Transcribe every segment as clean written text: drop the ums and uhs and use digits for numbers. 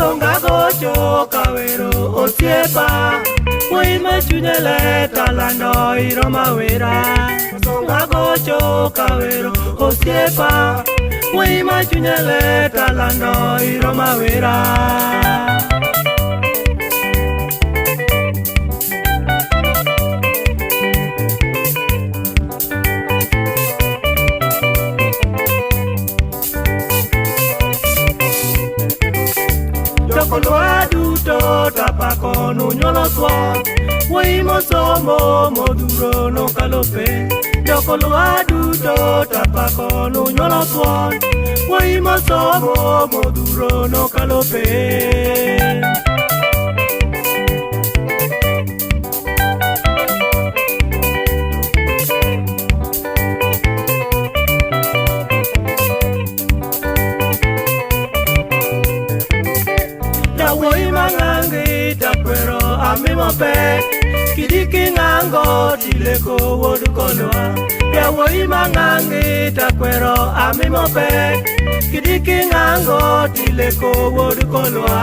Songa gocho kawero osiepa Wai machunyele talando iroma wera Songa gocho kawero osiepa Wai machunyele talando iroma wera Kolwa duto tapako nunyolo swa Wai mosomo moduro no kalope Kolwa duto tapako nunyolo swa Wai mosomo moduro no kalope Amimo pe kidiki ngango tileko wodu kolwa ya woi mangangi takwero amimo pe kidiki ngango tileko wodu kolwa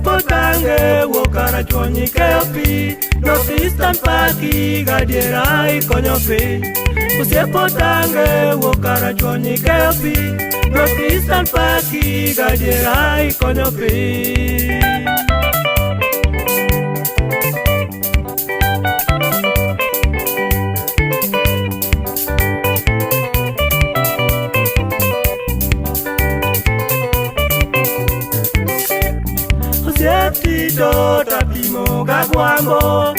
Potange wokara chonyi keopi Northeastern Paki gadierai konyopi Potange wokara chonyi keopi Northeastern Paki gadierai konyopi Tito tapimo gagwambo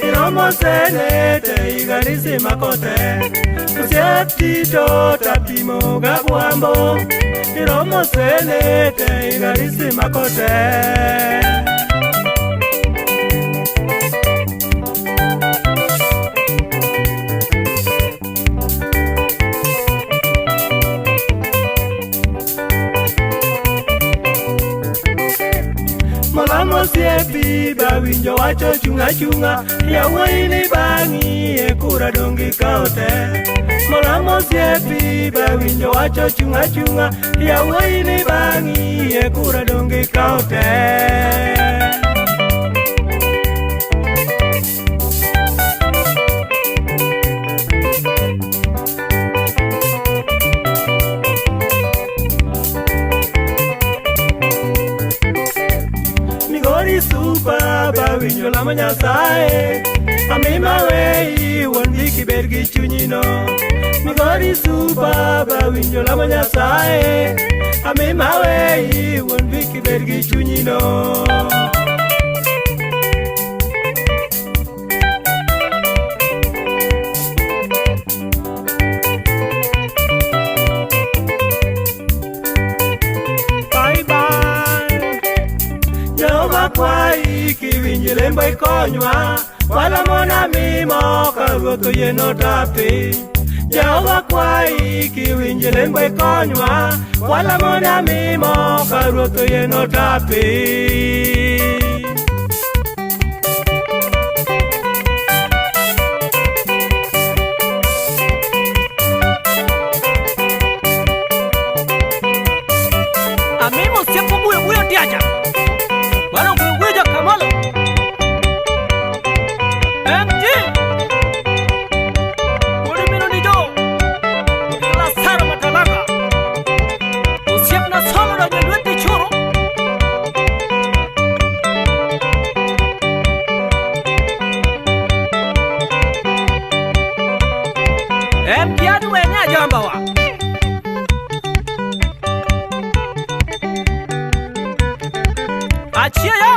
Iromo senete igarisi makote Tito tapimo gagwambo Iromo senete igarisi makote Malamo siepi bawinjo wacho chunga chunga ya waini bangi e kura dongi kaote Malamo siepi bawinjo wacho chunga chunga ya waini bangi e kura dongi kaote Supa bawinjo lama nyasaye Amima wei wondi kibergi chunyino Migori supa bawinjo lama nyasaye Amima wei wondi kibergi chunyino Kwai kiwinjile mboi konywa Wala mona mimo kagoto yeno tapi Jehova kwai kiwinjile mboi konywa Wala mona mimo kagoto yeno tapi Amimo siapa buyo diaja Barang gue kamalo MG Gue mino nijo La sara matalaga Usiap na solo na nyeluet di choro MG adu enya jambawa Achia ya